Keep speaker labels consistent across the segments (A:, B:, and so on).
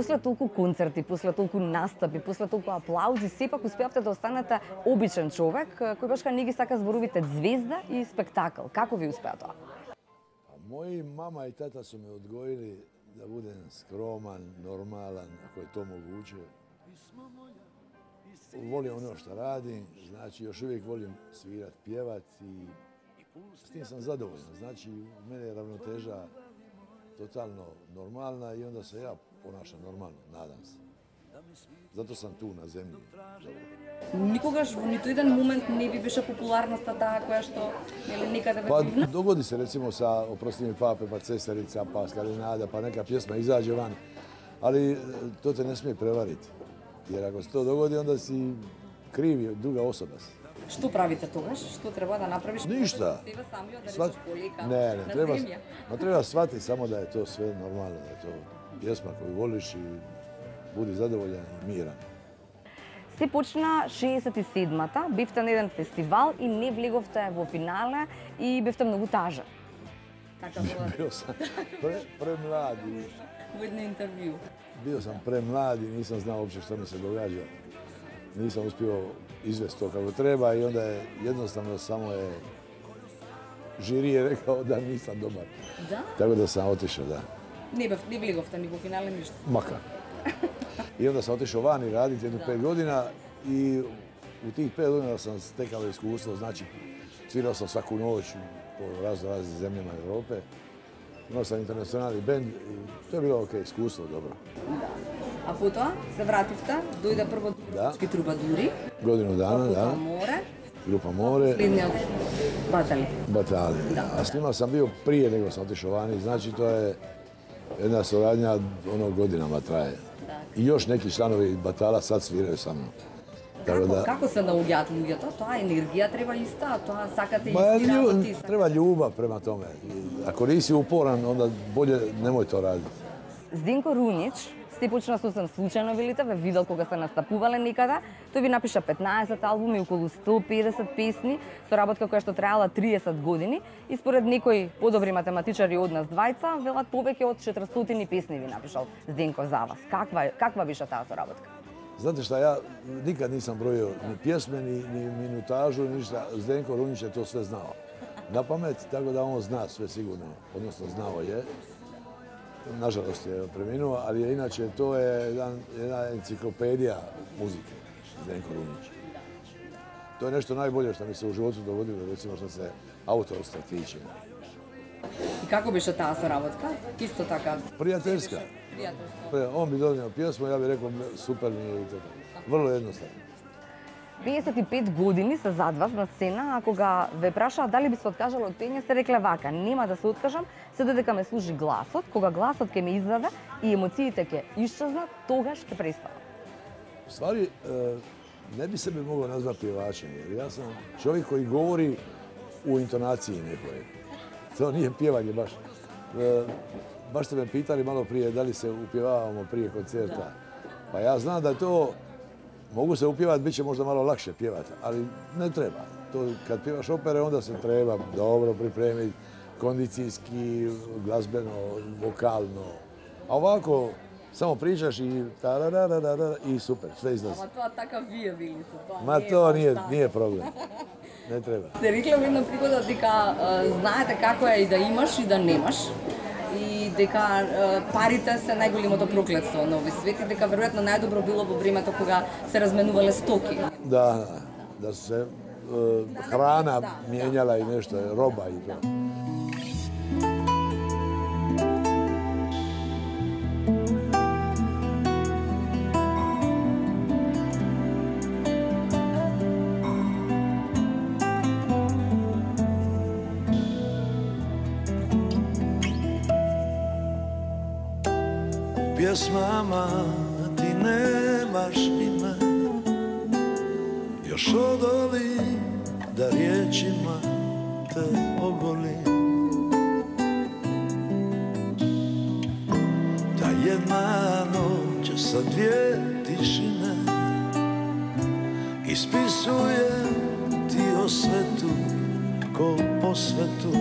A: после толку концерти, после толку настапи, после толку аплаузи, сепак успеавте да останете обичен човек, кој башка не ги сака зборовите звезда и спектакл. Како ви успеа тоа?
B: Moji mama i tata su me odgojili da budem skroman, normalan, ako je to moguće. Volim ono što radim, znači još uvijek volim svirat, pjevat i s tim sam zadovoljan. Znači u mene je ravnoteža totalno normalna i onda se ja ponašam normalno, nadam se. Zato sam tu na zemlji.
A: Никогаш во ниту еден момент не ви беше популарноста таа која што никаде
B: Pa dogodi se recimo sa Oprosti mi pape, pa Cesarica, pa Skalinada, pa neka pjesma izađe van, ali to te ne smije prevariti. Jer ako se to dogodi, onda si krivi, druga osoba si.
A: Што правите тогаш? Што треба да направиш?
B: Ništa.
A: Себе самиот да речеш полека
B: Ne,
A: на
B: treba,
A: земја.
B: treba shvatiti samo da je to sve normalno, da je to pjesma koju voliš i budi zadovoljan i miran.
A: Се почна 67-та, бевте на еден фестивал и не влеговте во финале и бевте многу тажен. Така
B: Bio sam premladi.
A: во едно интервју.
B: Bio sam premlad i nisam znao uopće što mi se događa. Nisam uspio izvesti to kako treba i onda je jednostavno samo je žiri je rekao da nisam dobar.
A: Да?
B: Tako da sam otišao, da.
A: Не влеговте ни во финале ништо.
B: Maka. I onda sam otišao vani raditi jedno 5 godina i u tih 5 godina sam stekao iskustvo, znači svirao sam svaku noć po raznim zemljama Europe. Imao sam internacionalni bend i to je bilo ok, iskustvo, dobro.
A: А потоа се вративте, дојде прво Дубровички трубадури,
B: Godinu dana, da.
A: потоа Море,
B: Grupa More,
A: следниот Батали.
B: Batali. A s njima sam bio prije nego sam otišao vani, znači to je jedna suradnja godinama traje. I još neki članovi Batala sad sviraju sa mnom.
A: Како се наоѓаат луѓето? Тоа енергија треба иста, тоа сакате
B: Ma,
A: исти работи.
B: treba ljubav prema tome. Ako nisi uporan, onda bolje nemoj to raditi.
A: Зденко Рунич се почна сосем случајно, велите, ве видел кога се настапувале некаде. Тој ви напиша 15 албуми, околу 150 песни, соработка која што траела 30 години и според некои подобри математичари од нас двајца, велат повеќе од 400 песни ви напишал Зденко за вас. Каква беше таа соработка?
B: Znate šta, ja nikad nisam brojio ni pjesme, ni minutažu, ni ništa. Zdenko Runjić je to sve znao. Na pamet, tako da on zna sve sigurno, odnosno znao je. Nažalost je preminuo, ali inače to je jedna enciklopedija muzike, Zdenko Runjić. To je nešto najbolje što mi se u životu dogodilo, recimo što se autorstva tiče.
A: И како беше таа соработка? Исто така.
B: Prijateljska. On bi donio pjesmu, ja bih rekao super mi je i to. Vrlo jednostavno.
A: 55 години се зад вас на сцена, а кога ве прашаа дали би се откажала од пење, сте рекле вака: нема да се откажам, се додека ме служи гласот, кога гласот ќе ме издаде и емоциите ќе исчезнат, тогаш ќе престанам.
B: U stvari, ne bi sebe mogao nazvati pjevačem, jer ja sam čovjek koji govori u intonaciji nekoj. To nije pjevanje baš. Baš ste me pitali malo prije da li se upjevavamo prije koncerta. Pa ja znam da to mogu se upjevati, bit će možda malo lakše pjevati, ali ne treba. To kad pjevaš opere onda se treba dobro pripremiti, kondicijski, glazbeno, vokalno. A ovako samo pričaš i super, sve izlazi.
A: Ама тоа така вие велите, тоа
B: Ma to nije problem. Ne treba.
A: Сте рекле во една пригода дека знаете како е и да имаш и да немаш. И дека парите се најголемото проклетство на овој свет и дека веројатно најдобро било во времето кога се разменувале стоки.
B: Da su se hrana mijenjala i nešto, roba i to.
C: Pjesmama ti nemaš ime, još odoli da riječima te ogolim. Ta jedna noć sa dvije tišine ispisuje ti o svetu ko po svetu.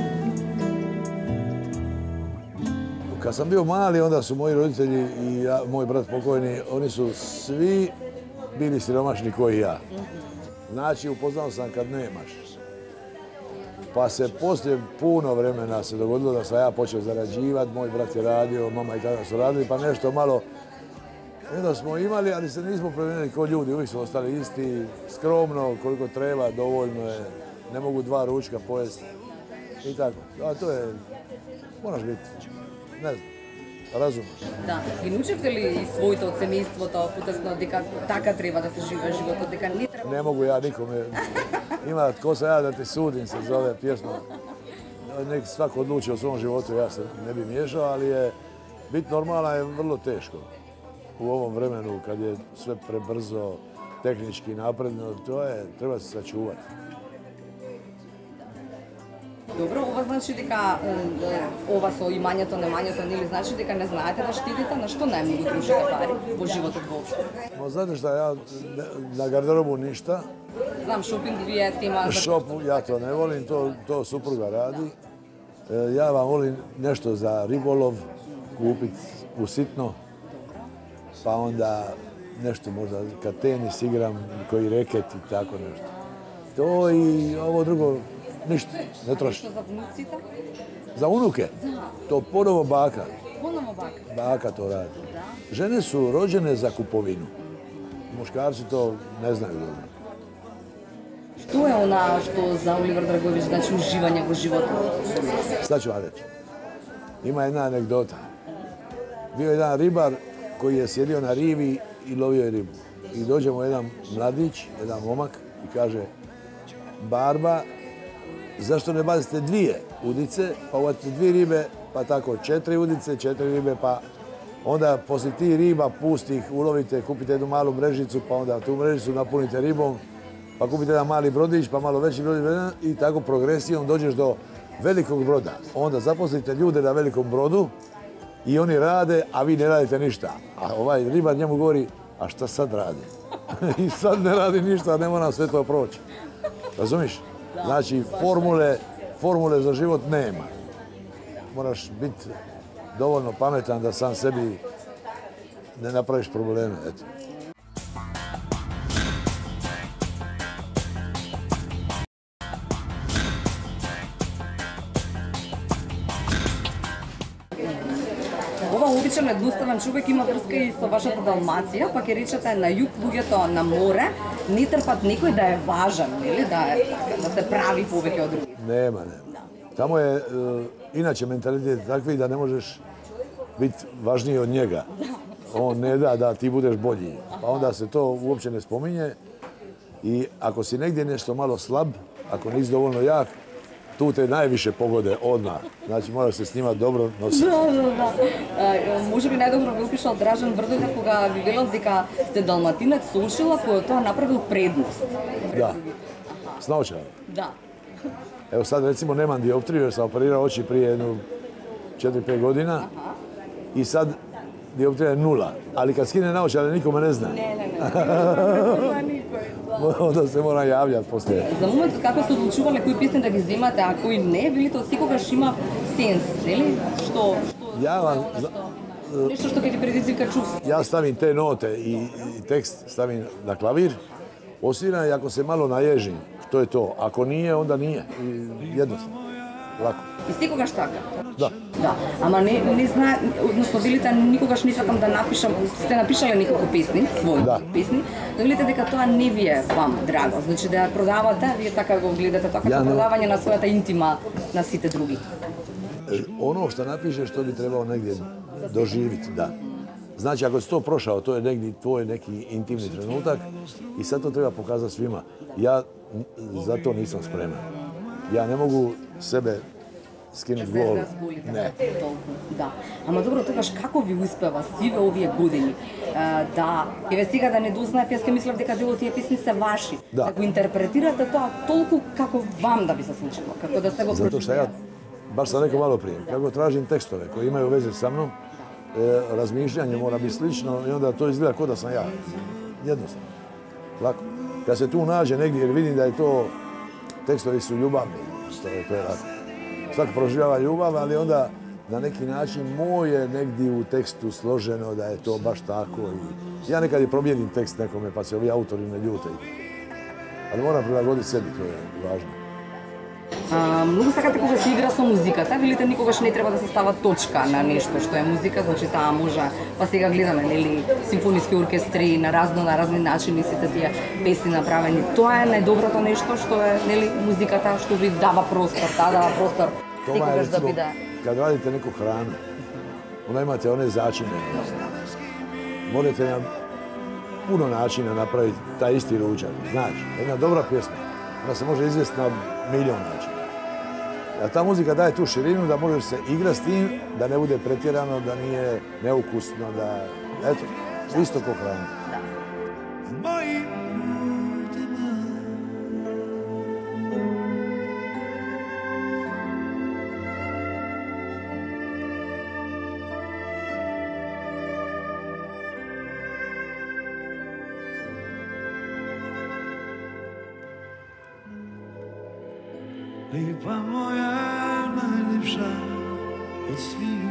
B: Kad sam bio mali, onda su moji roditelji i ja, moj brat pokojni, oni su svi bili siromašni koji ja. Znači, upoznao sam kad nemaš. Pa se poslije puno vremena se dogodilo da sam ja počeo zarađivati, moj brat je radio, mama i tada su radili, pa nešto malo. Onda smo imali, ali se nismo promijenili kao ljudi, uvijek smo ostali isti, skromno, koliko treba, dovoljno je, ne mogu 2 ručka pojesti. I tako. A to je, moraš biti, ne znam, razumno.
A: Да. Ги научивте ли своето од семејството потесно дека така треба да се живее животот, дека не треба?
B: Ne mogu ja nikome, ima tko sam ja da te sudim, se zove pjesma. Nek svako odluči o svom životu, ja se ne bi miješao, ali je biti normalan je vrlo teško. U ovom vremenu kad je sve prebrzo, tehnički napredno, to je, treba se sačuvati.
A: Добро, ова значи дека ова со имањето, немањето, нели значи дека не знаете да штедите, на што најмногу трошите пари во животот воопшто?
B: Ma znate šta, ja na garderobu ništa,
A: Знам, шопинг ви е тема за...
B: šop ja to ne volim, to supruga radi. Ja vam volim nešto za ribolov, kupiti u sitno, pa onda nešto možda kad tenis igram, koji reket i tako nešto. To i ovo drugo, ništa, ne troši.
A: Што за внуците?
B: Za unuke, to ponovo baka.
A: Поново бака.
B: Baka to radi.
A: Да.
B: Žene su rođene za kupovinu. Muškarci to ne znaju dobro.
A: Што е она што за Оливер Драговиќ значи уживање во животот?
B: Sad ću vam reći. Ima jedna anegdota. Bio je jedan ribar koji je sjedio na rivi i lovio je ribu. I dođe mu jedan mladić, jedan momak i kaže: Barba, zašto ne bacite 2 udice, pa uvatite 2 ribe, pa tako 4 udice, 4 ribe, pa onda poslije tih riba pustih ulovite, kupite jednu malu mrežicu, pa onda tu mrežicu napunite ribom, pa kupite jedan mali brodić, pa malo veći brodić i tako progresijom dođeš do velikog broda. Onda zaposlite ljude na velikom brodu i oni rade, a vi ne radite ništa. A ovaj ribar njemu govori: a šta sad radi? I sad ne radi ništa, ne mora sve to proći. Razumiš? Znači, formule za život nema. Moraš biti dovoljno pametan da sam sebi ne napraviš probleme. Eto.
A: Ова обичен едноставен човек има врска и со вашата Далмација, па ќе речете на југ луѓето на море не трпат некој да е важен, нели, да се прави повеќе од други.
B: Nema. Tamo je inače mentalitet takvi da ne možeš biti važniji od njega. On ne da ti budeš bolji. Pa onda se to uopće ne spominje i ako si negdje nešto malo slab, ako nisi dovoljno jak, tu te najviše pogode odmah. Znači moraš se s njima dobro nositi.
A: Да. Може би најдобро ви опишал Дражан Врдојдев кога ви велел дека сте далматинец со ушила кој тоа направил предност.
B: Da, s naočalama.
A: Да.
B: Evo sad recimo nemam dioptriju jer sam operirao oči prije jedno 4-5 godina i sad dioptrija je 0. Ali kad skine naočale nikome ne zna.
A: Не.
B: Onda se mora javljati poslije.
A: За моментот како сте одлучувале кои песни да ги земате, а кои не, велите од секогаш има сенс, нели? Што
B: Ja vam,
A: нешто што ќе ти предизвика чувство.
B: ja stavim te note i tekst stavim na klavir, osviram i ako se malo naježim, to je to. Ako nije, onda nije. I jednostavno. Lako.
A: И секогаш така.
B: Da.
A: Да, ама не знае, односно велите никогаш не сакам да напишам, сте напишале неколку песни, своји песни, но велите дека тоа не ви е вам драго, значи да ја продавате, вие така го гледате, тоа како продавање на својата интима на сите други.
B: Ono što napišeš, to bi trebao negdje doživjeti, da. Znači, ako si to prošao, to je negdje tvoj neki intimni trenutak i sad to treba pokazati svima. Ja za to nisam spreman. Ja ne mogu sebe skinuti gol. Ne.
A: Да. Ама добро, тогаш како ви успева сиве овие години да, еве сега да не дознаев, јас ке мислев дека дел од тие песни се ваши, да го интерпретирате тоа толку како вам да би се случило, како да сте го прочитали.
B: Zato što ja, baš sam rekao malo prije, kako tražim tekstove koji imaju veze sa mnom, razmišljanje mora biti slično i onda to izgleda kao da sam ja. Jednostavno. Lako. Kad se tu nađe negdje jer vidim da je to, tekstovi su ljubavni, to je lako. Svak proživljava ljubav, ali onda na neki način moj je negdje u tekstu složeno da je to baš tako. I ja nekad i promijenim tekst nekome pa se ovi autori ne ljute. Ali moram prilagoditi sebi, to je važno.
A: Многу сакате кога се игра со музиката, велите никогаш не треба да се става точка на нешто што е музика, значи таа може, па сега гледаме, нели, симфониски оркестри на разни начини сите тие песни направени. Тоа е најдоброто нешто што е, нели, музиката што ви дава простор, таа дава простор. Секогаш да биде.
B: Kad radite neku hranu, onda imate one začine. Možete na puno načina napraviti taj isti ručak. Znači, jedna dobra pjesma, ona se može izvesti na milion načina. A ta muzika daje tu širinu da možeš se igrati s tim, da ne bude pretjerano, da nije neukusno, da... Eto, isto ko hrana.
C: Lipa moja najljepša od sviju,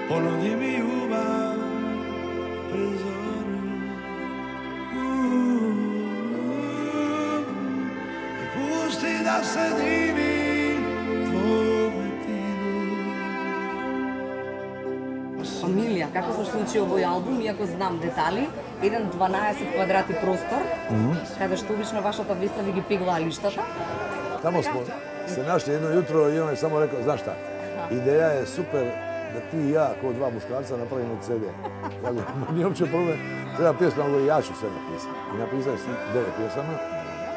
C: ponudi mi ljubav pred zoru i pusti da se divim tvome tilu.
A: Фамилија, како се случи овој албум, иако знам детали, еден 12 квадрати простор, каде што обично вашата веста ви ги пегла лиштата.
B: Tamo smo se našli jedno jutro i on je samo rekao, znaš šta, ideja je super da ti i ja, kao dva muškarca, napravimo CD. Ja govorim, nije uopće problem, treba pjesma, on govori, ja ću sve napisati. I napisao je 9 pjesama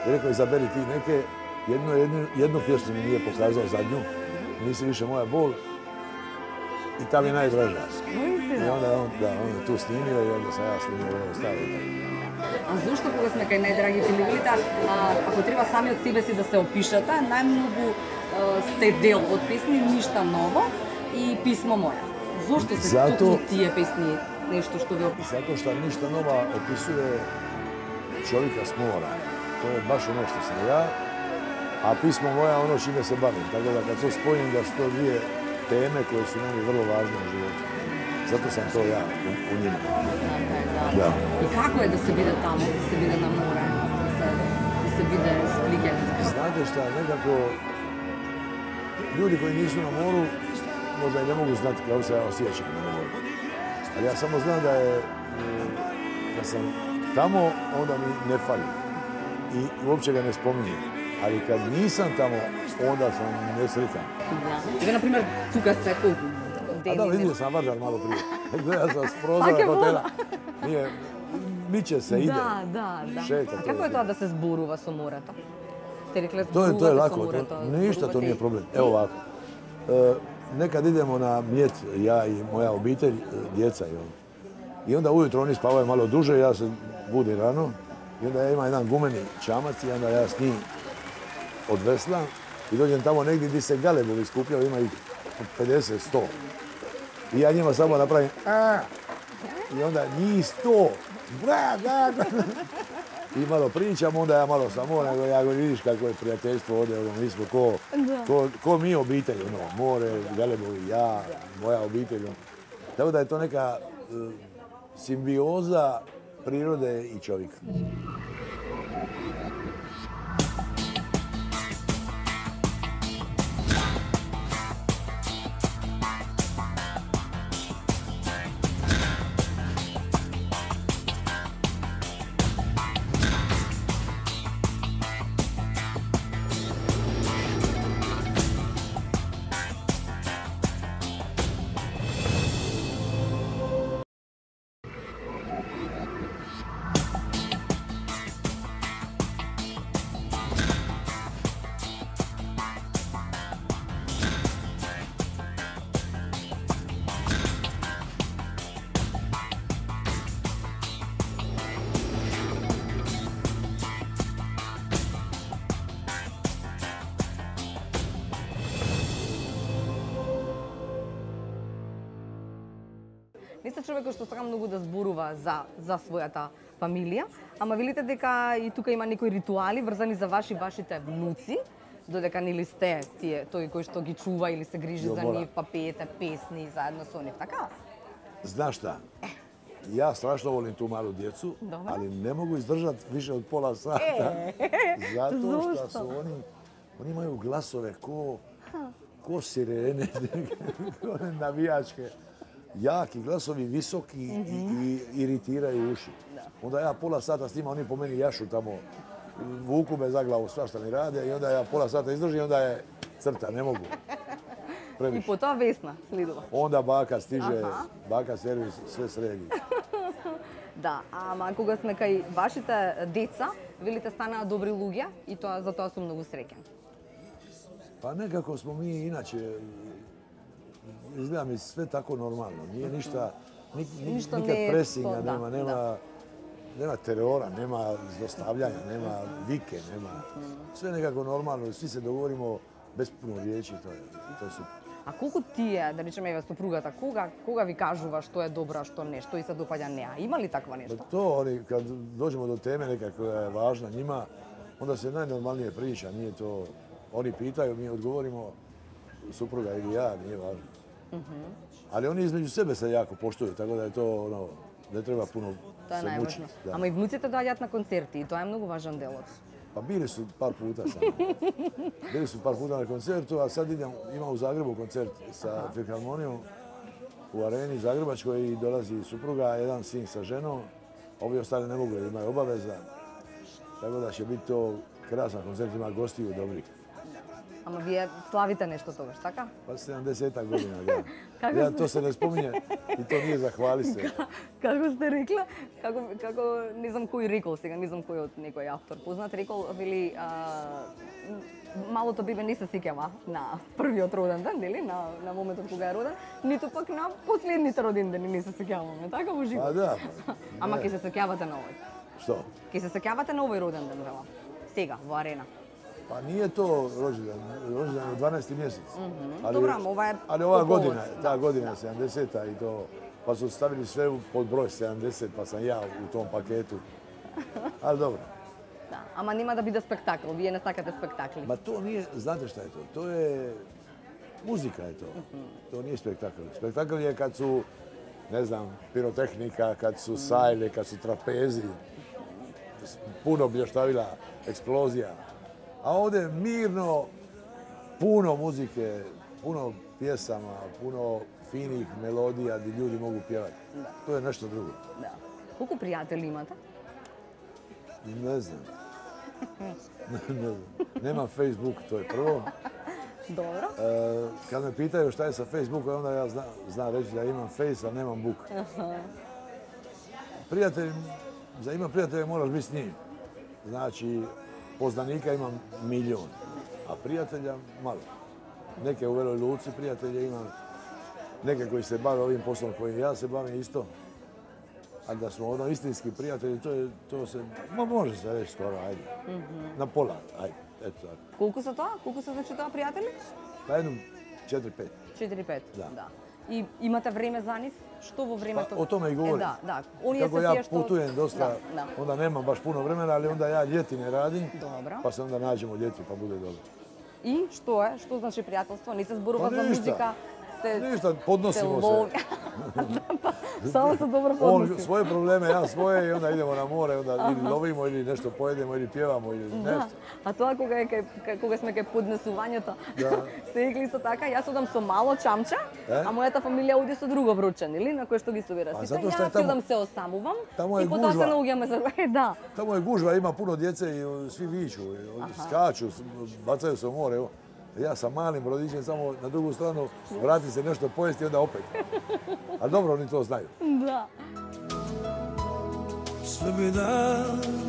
B: i rekao, izaberi ti neke, jednu pjesmu mi nije pokazao zadnju, nisi više moja bol, i ta mi je najdraža. I onda on je tu snimio i onda sam ja snimio ovo stavio.
A: А зошто кога сме кај најдрагите луѓе, ако треба сами од себе си да се опишете, најмногу сте дел од песни Ништа ново и Писмо моја. Зошто се токму тие песни нешто што ви опишува?
B: Zato što Ništa nova opisuje čovjeka s mora. To je baš ono što sam ja, a Pismo moja ono čime se bavim. Tako da kad to spojim da su to dvije teme koje su meni vrlo važne u životu. Zato sam to ja u njima. Da.
A: И како е да се биде таму, да се биде на море, да се биде спликен?
B: Znate šta, nekako ljudi koji nisu na moru možda i ne mogu znati kako se ja osjećam na moru. Ali ja samo znam da sam tamo, onda mi ne fali. I uopće ga ne spominjem. Ali kad nisam tamo, onda sam nesretan.
A: Сега, например, тука сте колку
B: A da, vidio sam Vardar malo prije. Gledao sam s prozora hotela. Nije, miče se, ide.
A: Da.
B: Šeta,
A: А како е тоа да се зборува со морето? Сте рекле
B: To je
A: зборувате со
B: lako,
A: морето?
B: ništa to nije problem. Evo ovako, nekad idemo na Mljet, ja i moja obitelj, djeca i on. I onda ujutro oni spavaju malo duže, ja se budim rano. I onda ja imam jedan gumeni čamac i onda ja s njim odveslam i dođem tamo negdje gdje se galebovi skupljaju, ima ih 50, 100. I ja njima samo napravim i onda njih 100. I malo pričam, onda ja malo sam mora, ja govorim, vidiš kako je prijateljstvo ovdje, mi smo ko mi obitelj, more, galebovi, ja, moja obitelj. Tako da je to neka simbioza prirode i čovjeka.
A: Не сте човекот што сака многу да зборува за својата фамилија, ама велите дека и тука има некои ритуали врзани за вашите внуци, додека нели сте тој кој што ги чува или се грижи
B: Jo,
A: за
B: mora.
A: нив, па пеете песни заедно со нив, така?
B: Znaš šta? Ja strašno volim tu malu djecu,
A: Dobro.
B: ali ne mogu izdržati više od pola sata. Zato što
A: zašto?
B: su oni imaju glasove ko sirene, one navijačke. Jaki glasovi, visoki i iritiraju uši. Onda ja pola sata s njima, oni po meni jašu tamo, vuku me za glavu, svašta mi rade i onda ja pola sata izdržim i onda je crta, ne mogu.
A: И
B: Previše.
A: потоа Весна следува.
B: Onda baka stiže,
A: Aha.
B: baka servis, sve sredi.
A: Да, ама кога сме кај вашите деца, велите станаа добри луѓе и тоа за тоа сум многу среќен.
B: Pa nekako smo mi inače, izgleda mi sve tako normalno. Nije ništa,
A: Ništa
B: nikad
A: ne-
B: presinga,
A: da,
B: nema terora, nema zlostavljanja, nema vike, nema... Sve nekako normalno, svi se dogovorimo bez puno riječi, to je super.
A: А колку тие, да речеме, еве сопругата, кога ви кажува што е добро, а што не, што и се допаѓа неа? Има ли таква
B: Pa
A: нешто?
B: to oni, kad dođemo do teme neka koja je važna njima, onda se najnormalnije priča, nije to... Oni pitaju, mi odgovorimo, supruga ili ja, nije važno. Ali oni između sebe se jako poštuju, tako da je to ono, ne treba puno
A: Тоа е
B: se
A: најважно.
B: mučiti. Da.
A: Ама и внуците доаѓаат на концерти и тоа е многу важен дел од.
B: Pa bili su par puta samo. Bili su par puta na koncertu, a sad ima u Zagrebu koncert sa Filharmonijom u areni Zagrebačkoj i dolazi supruga, jedan sin sa ženom. Ovi ostali ne mogu jer imaju obaveza. Tako da će biti to krasan koncert, ima gostiju dobrih.
A: Ама вие славите нешто тогаш, така?
B: Pa 70-ak godina, da.
A: Kako
B: Ja,
A: ste-
B: to se ne spominje i to nije zahvali se.
A: Како сте рекла, како не знам кој рекол сега, не знам кој од некој автор познат рекол, вели малото бебе не се сеќава на првиот роден ден, нели, на моментот кога е роден, ниту пак на последните родендени не се сеќаваме, така во
B: Pa
A: живот.
B: da.
A: Ама ќе се сеќавате на овој.
B: Što?
A: Ќе се сеќавате на овој роден ден, велам. Сега во арена.
B: Pa nije to rođendan, rođendan je 12. mjesec. Ali,
A: Dobro, ova je
B: ali ova
A: povod,
B: godina,
A: da.
B: ta godina je 70-a i to, pa su stavili sve pod broj 70, pa sam ja u tom paketu. Ali dobro.
A: Да, ама нема да биде спектакл, вие не сакате спектакли.
B: Ma to nije, znate šta je to? To je, muzika je to. To nije spektakl. Spektakl je kad su, ne znam, pirotehnika, kad su sajle, kad su trapezi, puno blještavila, eksplozija. A ovdje mirno, puno muzike, puno pjesama, puno finih melodija gdje ljudi mogu pjevati. To je nešto drugo.
A: Да. Колку пријатели имате?
B: Ne znam. Ne znam. Nemam Facebook, to je prvo.
A: Добро.
B: Kad me pitaju šta je sa Facebookom, onda ja znam reći da imam Face, a nemam Book. Prijatelj, za ima prijatelja moraš biti s njim. Znači, poznanika imam milion, a prijatelja malo. Neke u Veloj Luci prijatelje imam, neke koji se bave ovim poslom kojim ja se bavim isto. A da smo ono istinski prijatelji, to se, može se reći skoro, ajde. Na pola, ajde, eto tako.
A: Колку се тоа? Колку се значи тоа пријатели?
B: Na jednom 4-5.
A: 4-5.
B: Да.
A: Да. И имате време за нив? Што во времето?
B: Pa, o tome i govorim.
A: Да, да. Оние
B: Kako
A: се
B: ja
A: тие што...
B: putujem dosta,
A: Да, да.
B: onda nemam baš puno vremena, ali onda ja ljeti ne radim,
A: Dobro.
B: pa se onda nađemo ljeti pa bude dobro.
A: И што е? Што значи пријателство? Не се зборува
B: Па
A: за
B: ништа.
A: музика?
B: Ništa, podnosimo se.
A: лови. Само се добро
B: On
A: подноси.
B: svoje probleme, ja svoje i onda idemo na more, onda ili lovimo ili nešto pojedemo ili pjevamo ili
A: Да.
B: nešto.
A: А тоа кога сме кај поднесувањето,
B: Да.
A: се игли со така, јас одам со мало чамча, а мојата фамилија оди со друго вруче, нели, на кој што ги собира
B: А
A: сите.
B: затоа што е
A: Јас
B: таму-
A: одам се осамувам
B: таму е
A: и потоа се
B: гужва.
A: наоѓаме за да.
B: Tamo je gužva, ima puno djece i svi viču, skaču, bacaju se u more. Evo, ja sa malim brodićem samo na drugu stranu, vrati se nešto pojesti i onda opet. Ali dobro, oni to znaju.
A: Да.
C: Sve bi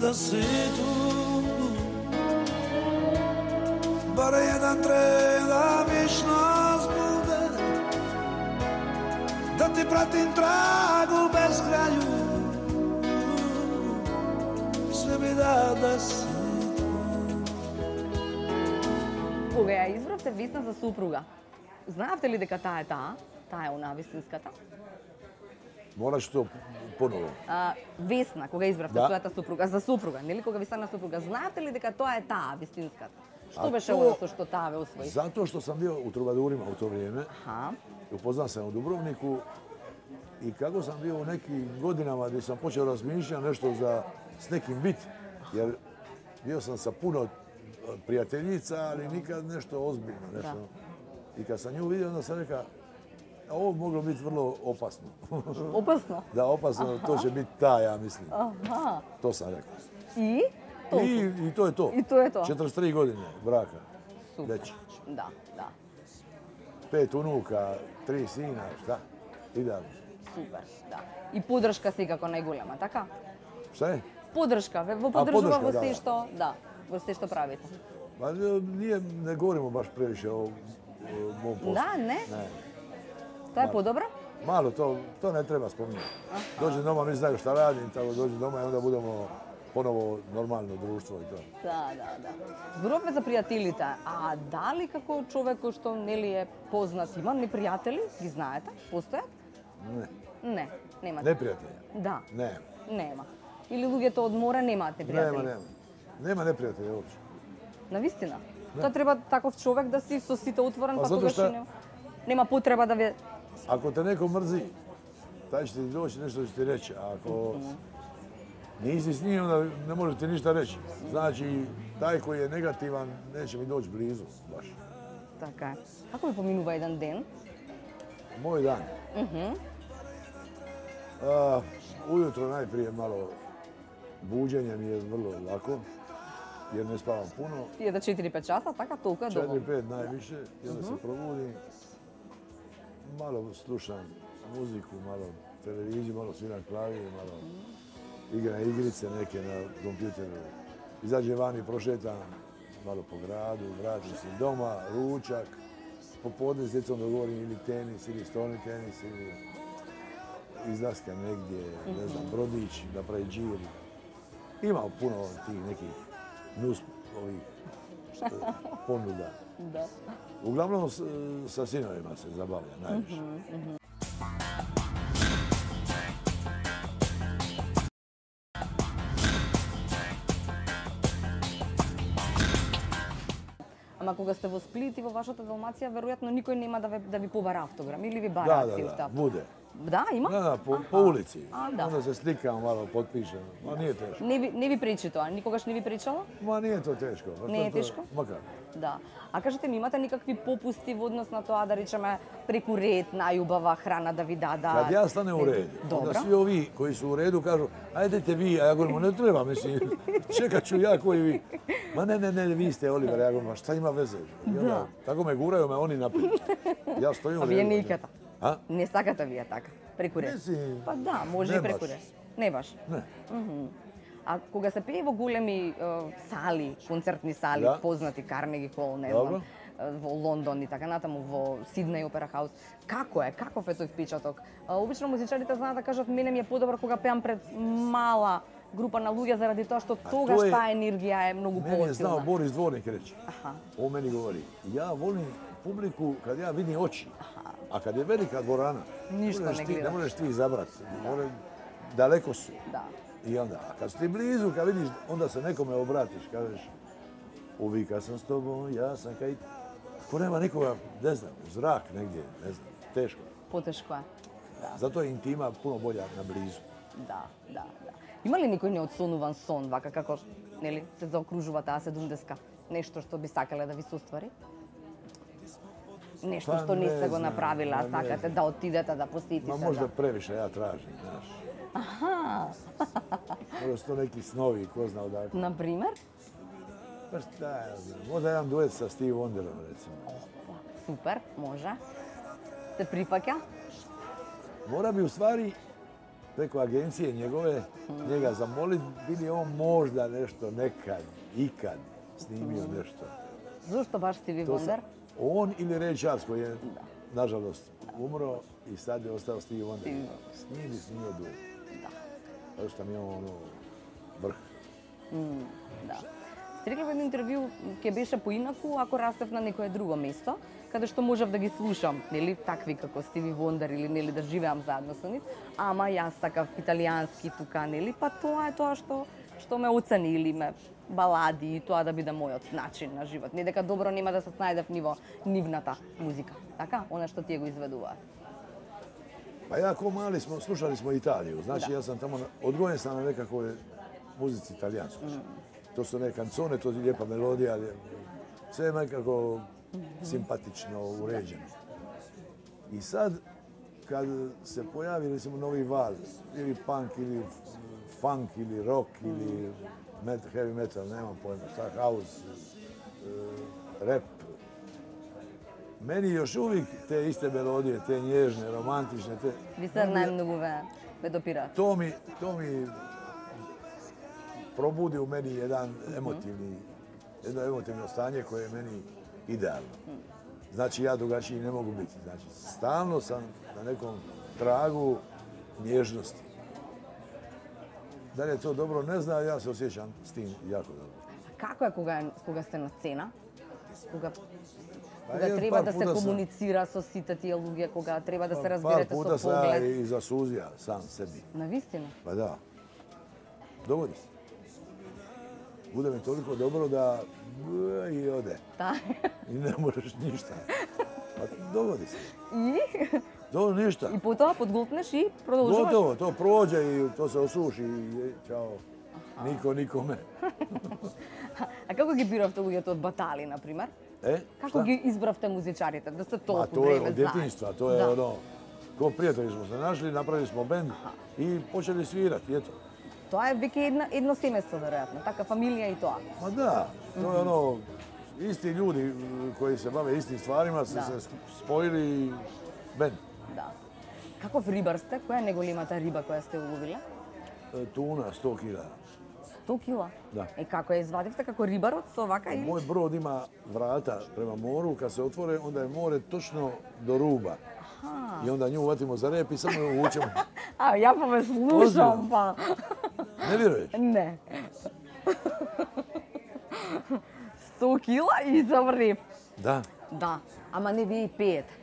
C: da si tu, bar jedan tren da viš nas bude, da ti pratim tragu bez kraju. Sve bi da si
A: Кога ја избравте Весна за супруга, знаевте ли дека таа е таа? Таа е онаа вистинската?
B: Moraš to ponovo.
A: Весна, кога избравте
B: Да.
A: својата супруга, за супруга, нели кога ви стана супруга, знаевте ли дека тоа е таа вистинската? Što
B: A
A: беше
B: to-
A: ono što tave osvoji?
B: Zato što sam bio u Trubadurima u to vrijeme.
A: Aha,
B: Upoznao sam u Dubrovniku i kako sam bio u nekim godinama gdje sam počeo razmišljati nešto s nekim biti. Jer bio sam sa puno prijateljica, ali nikad nešto ozbiljno. Nešto. I kad sam nju vidio, onda sam rekao, a ovo bi moglo biti vrlo opasno.
A: opasno.
B: Da, opasno, to će biti ta, ja mislim.
A: Aha,
B: To sam rekao.
A: i? Toliko.
B: I to je to.
A: I to je to.
B: 43 godine braka.
A: Super.
B: Već.
A: Da, da,
B: 5 unuka, 3 sina, šta? Idealno.
A: super, da. I podrška si kako najgoljama, така?
B: Šta je?
A: Podrška, во поддржува во
B: podrška,
A: се
B: da.
A: што, да, во се што правите.
B: Pa ne govorimo baš previše o mom poslu.
A: Da, ne?
B: Ne.
A: Тоа е подобро?
B: Malo to ne treba spominjati. Dođem doma, mi znaju šta radim, tako dođem doma i onda budemo ponovo normalno društvo i to.
A: Да, да, да. Зборувавме за пријателите, а дали како човек кој што нели е познат, има непријатели? Ги знаете? Постојат?
B: Ne.
A: Не, немате.
B: Neprijatelja?
A: Да,
B: Ne.
A: нема. Или луѓето од мора немаат непријатели?
B: Nema neprijatelja uopće.
A: На вистина. Тоа треба таков човек да си со сите отворен,
B: Па
A: па
B: затоа
A: тогаш
B: што-
A: и нема потреба да ве...
B: Ako te neko mrzi, taj će ti doći, nešto će ti reći. A ako nisi s njim, onda ne može ti ništa reći. Znači, taj koji je negativan neće mi doći blizu baš.
A: Така е. Како ви поминува еден ден?
B: Moj dan. Ujutro najprije malo buđenje mi je vrlo lako, jer ne spavam puno.
A: Једе 4-5 часа, така толку е доволно.
B: 4-5 najviše, i onda se probudim. Malo slušam muziku, malo televiziju, malo sviram klavir, malo igram igrice neke na kompjuteru. Izađem vani, prošetam malo po gradu, vratim se doma, ručak. Popodne s djecom dogovorim ili tenis, ili stolni tenis, ili izlaska negdje, ne znam, brodić, napravi džir. Ima puno tih nekih ovih ponuda.
A: Да.
B: Uglavnom sa sinovima se zabavlja najviše.
A: Ама кога сте во Сплит и во вашата Далмација, веројатно никој нема да ви побара автограм или ви бара
B: Da,
A: акција
B: da,
A: уште.
B: bude.
A: Да, има?
B: Da, po ulici.
A: A, da.
B: Onda se slikam malo, potpišem. Ma nije teško.
A: Не ви пречи тоа, никогаш не ви пречало?
B: Ma nije to teško. Pa
A: Не е
B: to-
A: тешко?
B: Ma kako?
A: Да. А кажете ми, имате никакви попусти во однос на тоа, да речеме, преку ред, најубава храна да ви дадат?
B: Kad ja stanem u red,
A: Dobro.
B: onda svi ovi koji su u redu kažu ajdete vi, a ja govorim, ne treba, mislim, čekat ću ja koji vi. Ma ne, vi ste Oliver, ja govorim, a šta ima veze? I onda, tako me guraju, me oni napiju. Ja stojim u
A: А
B: redu.
A: вие не иката.
B: A?
A: Не сакате вие така, преку ред?
B: Mislim,
A: Па да, може
B: не
A: и преку
B: баш.
A: ред. Не баш.
B: Ne.
A: А кога се пее во големи сали, концертни сали,
B: Да.
A: познати Карнеги Хол, не
B: Добро.
A: знам, во Лондон и така натаму, во Сиднеј Опера Хаус, како е? Каков е тој впечаток? Обично музичарите знаат да кажат, мене ми е подобро кога пеам пред мала група на луѓе заради тоа што тогаш
B: то е-
A: таа енергија е многу
B: Meni je znao
A: посилна.
B: Boris Dvornik reći.
A: Аха.
B: On meni govori, ja volim publiku kad ja vidim oči, a kad je velika dvorana,
A: Ništa ne
B: ne
A: gledaš.
B: možeš ti izabrati. Daleko su.
A: Да.
B: I onda, a kad si ti blizu, kad vidiš, onda se nekome obratiš, kažeš, uvijek kad sam s tobom, ja sam kaj... Ako nema nikoga, ne znam, u zrak negdje, ne znam, teško.
A: Потешко е.
B: Zato je intima puno bolja na blizu.
A: Да, да, да. Има ли некој неотсонуван сон, вака како, нели, се заокружува таа 70-ка? Нешто што би сакале да ви се оствари? Нешто
B: Па
A: што не
B: не
A: сте го
B: знам,
A: направила,
B: па не
A: сакате
B: знам.
A: да отидете, да посетите.
B: Ma možda previše ja tražim, znaš.
A: Аха.
B: Možda su to neki snovi, ko zna odakle.
A: Например?
B: Pa šta ja znam, možda jedan duet sa Steve Wonderom, recimo.
A: Супер, може. Се прифаќа?
B: Mora bi u stvari preko agencije njegove njega zamoliti bi li on možda nešto nekad, ikad snimio nešto.
A: Зошто баш Стиви
B: To
A: Вондер?
B: on ili Ray Charles koji je nažalost umro i sad je ostao Steve Wonder. S njim bi snimio duet. Zato što mi je on vrh.
A: Да. Сте рекли во едно интервју, ќе беше поинаку ако растев на некое друго место, каде што можев да ги слушам, нели, такви како Стиви Вондер или нели да живеам заедно со нив, ама јас сакав италијански тука, нели, па тоа е тоа што што ме оцени или ме балади и тоа да биде мојот начин на живот. Не дека добро нема да се снајдев ниво нивната музика. Така, она што тие го изведуваат.
B: Pa ja ko mali slušali smo Italiju. Znači ja sam tamo odgojen sam na nekakvoj muzici italijanskoj. To su neke kancone, to je lijepa melodija, sve je nekako simpatično uređeno. I sad kad se pojavi recimo novi val, ili punk, ili funk, ili rock, ili heavy metal, nemam pojma, šta, house, rap, meni još uvijek te iste melodije, te nježne, romantične, te...
A: Ви се најмногу ве допираат.
B: To mi probudi u meni jedno emotivno stanje koje je meni idealno. Znači ja drugačiji ne mogu biti. Znači stalno sam na nekom tragu nježnosti. Da li je to dobro, ne znam, ja se osjećam s tim jako dobro.
A: Како е кога сте на сцена? Кога
B: Jedan
A: треба
B: par
A: да се
B: puta sam-
A: комуницира со сите тие луѓе, кога треба да се
B: Par
A: разберете
B: puta
A: со
B: sam ja
A: поглед.
B: i zasuzija sam sebi.
A: На вистина.
B: Pa da. Dogodi se. Bude mi toliko dobro da i ode.
A: Та.
B: I ne možeš ništa. Pa dogodi se.
A: И
B: To ništa.
A: и потоа подголтнеш и продолжуваш.
B: Gotovo, to prođe i to se osuši i čao. Niko nikome.
A: А како ги биравте луѓето од батали, на пример? Како
B: Šta?
A: ги избравте музичарите? Да се
B: A
A: толку
B: to je
A: време
B: od djetinjstva, to je
A: Да.
B: ono, ko prijatelji smo se našli, napravili smo bend i počeli svirati, eto.
A: Тоа е веќе едно семејство, веројатно. Така, фамилија и тоа.
B: Ma da, to je ono, isti ljudi koji se bave istim stvarima su
A: Da.
B: se spojili i bend.
A: Да. Каков рибар сте? Која е најголемата риба која сте уловиле?
B: Tuna, 100 kila.
A: 100 кила?
B: Да.
A: Како ја извадивте како рибарот со вака или?
B: Moj brod ima vrata prema moru, kad se otvore, onda je more točno do ruba. I onda nju uvatimo za rep i samo ju uvučemo.
A: А, ја па ме слушам,
B: Озбилно?
A: па.
B: Ne vjeruješ?
A: Не. 100 кила и за реп.
B: Da.
A: Да, ама не вие и пеете.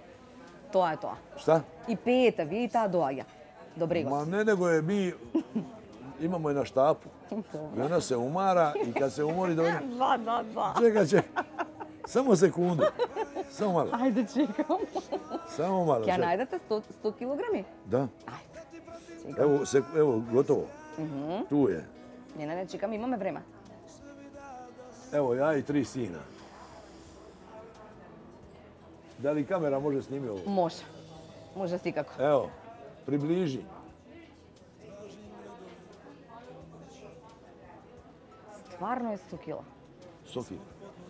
A: Тоа е тоа.
B: Šta?
A: И пеете, вие и таа доаѓа до брегот.
B: Ma ne, nego je mi imamo je na štapu. I ona se umara i kad se umori dođe...
A: Да.
B: Čekaj. Samo sekundu. Samo malo.
A: Ајде, чекам.
B: Samo malo.
A: Ќе
B: čekaj.
A: најдете 100 килограми?
B: Da.
A: Ајде.
B: Evo, gotovo. Tu je.
A: Не, чекам, имаме време.
B: Evo, ja i 3 sina. Da li kamera može snimi ovo?
A: Може. Може секако.
B: Evo, približi.
A: Стварно е 100 кила.
B: 100 kila.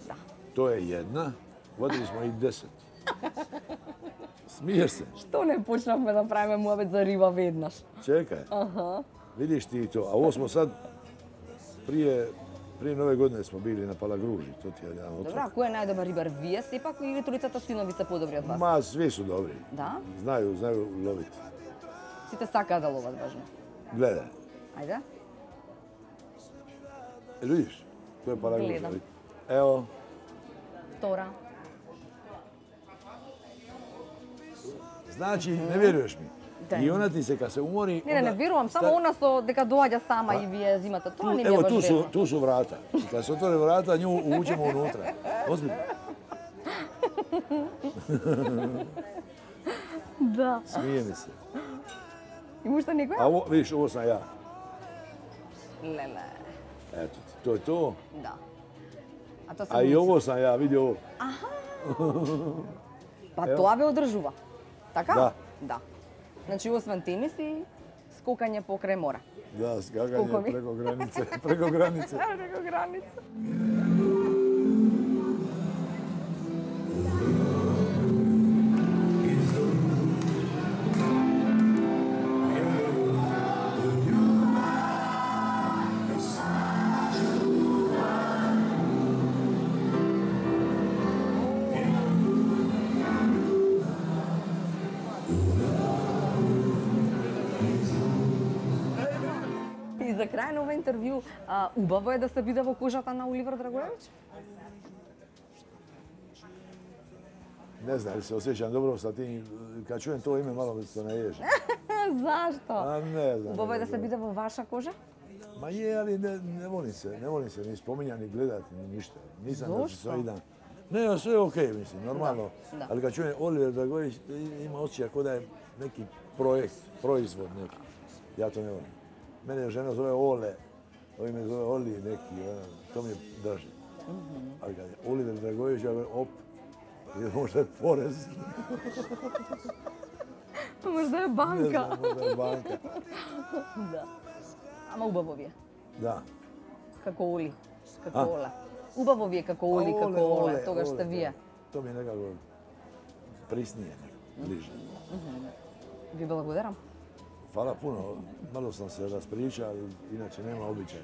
A: Да.
B: To je jedna. Vodili smo i 10. Smiješ se.
A: Што не почнавме да правиме муабет за риба веднаш?
B: Čekaj. Vidiš ti to. A ovo smo sad prije Nove godine smo bili na Palagruži. To ti je jedan otok.
A: Добра, кој е најдобар рибар? Вие сепак или трицата синови се подобри од вас?
B: Ma, svi su dobri.
A: Да?
B: Znaju loviti.
A: Сите сакаат да ловат важно.
B: Gledaj.
A: Ајде.
B: Vidiš? To je Palagruža.
A: Gledam.
B: Evo.
A: Втора.
B: Znači, ne vjeruješ mi.
A: Da.
B: I ona ti se kad se umori...
A: Не,
B: onda
A: верувам, само
B: sta-
A: она со дека доаѓа сама и вие зимата. Тоа не ми е
B: Evo,
A: баш верно.
B: tu su vrata. I kad se otvore vrata, nju uvučemo unutra. Ozbiljno.
A: Да.
B: Smije mi se.
A: Имаш што некоја?
B: A ovo, vidiš, ovo sam ja.
A: Леле.
B: Eto, to je to.
A: Да. А тоа се
B: A i
A: глумци.
B: ovo sam ja, vidi ovo.
A: Па
B: Ево.
A: тоа ве одржува. Така?
B: Да.
A: Да. Значи, освен тенис и скокање покрај мора.
B: Da, skakanje
A: Skokovi.
B: preko granice. Preko granice.
A: Преко граница. И за крај на ова интервју, убаво е да се биде во кожата на Оливер Драгоевич?
B: Ne znam, ali se osjećam dobro sa tim. Kad čujem to ime, malo mi se naježi.
A: Зашто?
B: A ne znam.
A: Убаво е да
B: ne
A: се
B: znam.
A: биде во ваша кожа?
B: Ma je, ali ne volim se ni spominjati, ni gledati, ni ništa. Nisam da se svaki dan. Ne, sve je okej, mislim, normalno.
A: Da.
B: Ali kad čujem Oliver Dragojević, ima osjećaj kao da je neki projekt, proizvod neki. Ja to ne volim. Mene žena zove Ole, ovi me zove Oli neki, to mi je draže. Ali kad je Oliver Dragojević, ja govorim, možda je porez.
A: Možda je
B: Ne
A: banka.
B: znam, možda je banka.
A: Да. Ама убаво ви е.
B: Da.
A: Како Оли. Како Ола. Убаво ви е како Оли, како Ола. Тогаш сте вие.
B: To mi je nekako prisnije, bliže.
A: Ви благодарам.
B: Hvala puno, malo sam se raspričao, ali inače nema običaja.